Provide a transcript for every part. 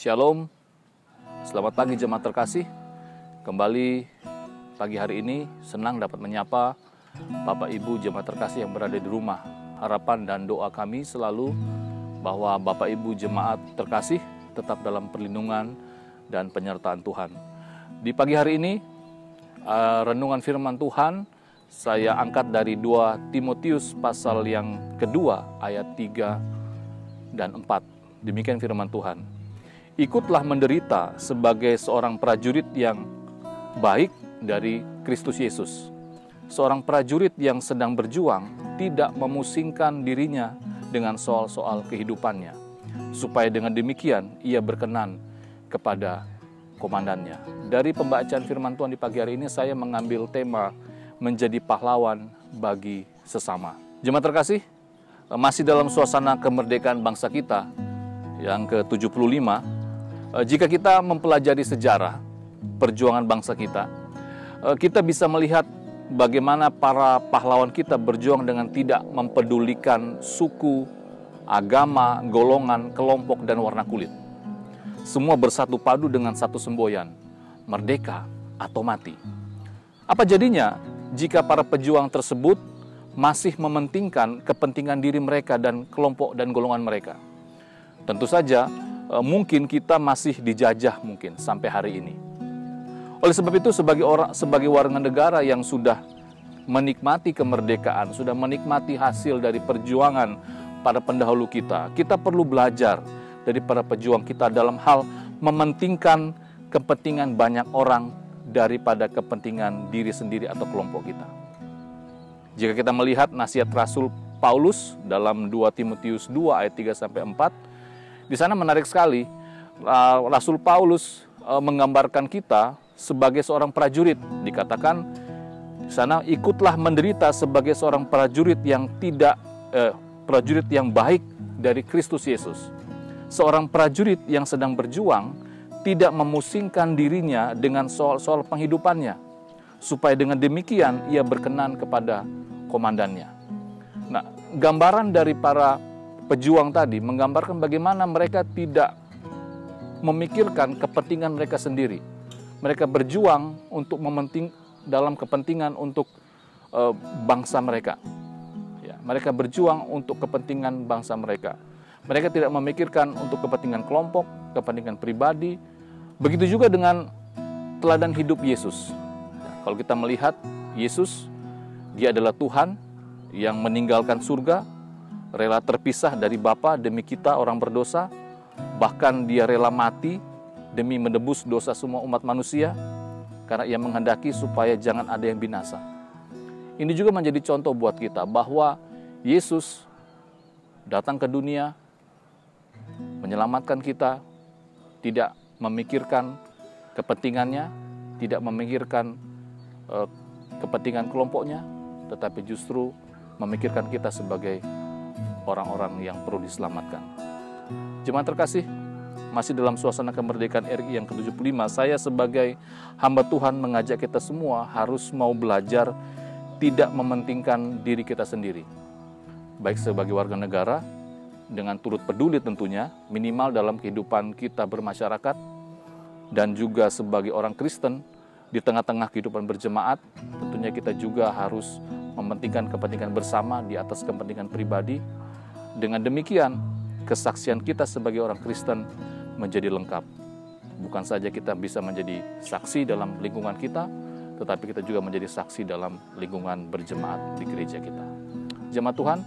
Shalom, selamat pagi jemaat terkasih. Kembali pagi hari ini senang dapat menyapa Bapak Ibu jemaat terkasih yang berada di rumah. Harapan dan doa kami selalu bahwa Bapak Ibu jemaat terkasih tetap dalam perlindungan dan penyertaan Tuhan. Di pagi hari ini renungan firman Tuhan saya angkat dari 2 Timotius pasal yang kedua ayat 3 dan 4. Demikian firman Tuhan. Ikutlah menderita sebagai seorang prajurit yang baik dari Kristus Yesus. Seorang prajurit yang sedang berjuang tidak memusingkan dirinya dengan soal-soal kehidupannya, supaya dengan demikian ia berkenan kepada komandannya. Dari pembacaan firman Tuhan di pagi hari ini saya mengambil tema menjadi pahlawan bagi sesama. Jemaat terkasih, masih dalam suasana kemerdekaan bangsa kita yang ke-75. Jika kita mempelajari sejarah perjuangan bangsa kita, kita bisa melihat bagaimana para pahlawan kita berjuang dengan tidak mempedulikan suku, agama, golongan, kelompok, dan warna kulit. Semua bersatu padu dengan satu semboyan, merdeka atau mati. Apa jadinya jika para pejuang tersebut masih mementingkan kepentingan diri mereka dan kelompok dan golongan mereka? Tentu saja mungkin kita masih dijajah mungkin sampai hari ini. Oleh sebab itu sebagai warga negara yang sudah menikmati kemerdekaan, sudah menikmati hasil dari perjuangan para pendahulu kita, kita perlu belajar dari para pejuang kita dalam hal mementingkan kepentingan banyak orang daripada kepentingan diri sendiri atau kelompok kita. Jika kita melihat nasihat Rasul Paulus dalam 2 Timotius 2 ayat 3 sampai 4, di sana menarik sekali, Rasul Paulus menggambarkan kita sebagai seorang prajurit. Dikatakan di sana, ikutlah menderita sebagai seorang prajurit yang prajurit yang baik dari Kristus Yesus. Seorang prajurit yang sedang berjuang tidak memusingkan dirinya dengan soal-soal penghidupannya, supaya dengan demikian ia berkenan kepada komandannya. Nah, gambaran dari para pejuang tadi menggambarkan bagaimana mereka tidak memikirkan kepentingan mereka sendiri. Mereka berjuang untuk dalam kepentingan untuk bangsa mereka. Ya, mereka berjuang untuk kepentingan bangsa mereka. Mereka tidak memikirkan untuk kepentingan kelompok, kepentingan pribadi. Begitu juga dengan teladan hidup Yesus. Kalau kita melihat Yesus, dia adalah Tuhan yang meninggalkan surga, rela terpisah dari Bapa demi kita orang berdosa, bahkan dia rela mati demi menebus dosa semua umat manusia, karena ia menghendaki supaya jangan ada yang binasa. Ini juga menjadi contoh buat kita bahwa Yesus datang ke dunia, menyelamatkan kita, tidak memikirkan kepentingannya, tidak memikirkan kepentingan kelompoknya, tetapi justru memikirkan kita sebagai orang-orang yang perlu diselamatkan. Jemaat terkasih, masih dalam suasana kemerdekaan RI yang ke-75, saya sebagai hamba Tuhan mengajak kita semua harus mau belajar tidak mementingkan diri kita sendiri. Baik sebagai warga negara, dengan turut peduli tentunya, minimal dalam kehidupan kita bermasyarakat, dan juga sebagai orang Kristen, di tengah-tengah kehidupan berjemaat, tentunya kita juga harus mementingkan kepentingan bersama di atas kepentingan pribadi. Dengan demikian, kesaksian kita sebagai orang Kristen menjadi lengkap. Bukan saja kita bisa menjadi saksi dalam lingkungan kita, tetapi kita juga menjadi saksi dalam lingkungan berjemaat di gereja kita. Jemaat Tuhan,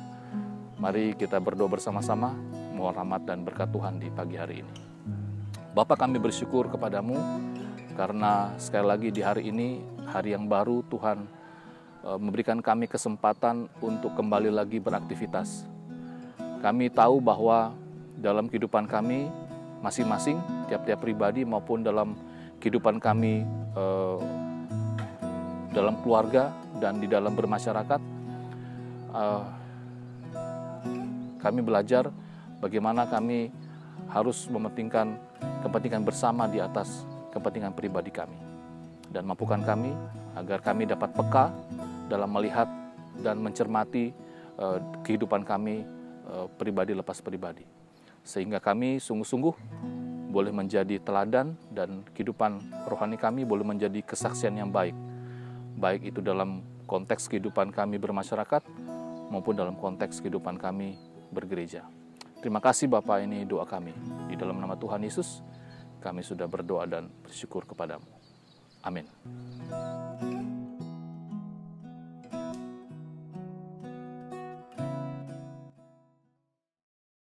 mari kita berdoa bersama-sama, mohon rahmat dan berkat Tuhan di pagi hari ini. Bapa, kami bersyukur kepadamu, karena sekali lagi di hari ini, hari yang baru Tuhan memberikan kami kesempatan untuk kembali lagi beraktivitas. Kami tahu bahwa dalam kehidupan kami masing-masing, tiap-tiap pribadi maupun dalam kehidupan kami dalam keluarga dan di dalam bermasyarakat, kami belajar bagaimana kami harus mementingkan kepentingan bersama di atas kepentingan pribadi kami. Dan mampukan kami agar kami dapat peka dalam melihat dan mencermati kehidupan kami pribadi lepas pribadi. Sehingga kami sungguh-sungguh boleh menjadi teladan dan kehidupan rohani kami boleh menjadi kesaksian yang baik. Baik itu dalam konteks kehidupan kami bermasyarakat maupun dalam konteks kehidupan kami bergereja. Terima kasih Bapa, ini doa kami. Di dalam nama Tuhan Yesus, kami sudah berdoa dan bersyukur kepadamu. Amin.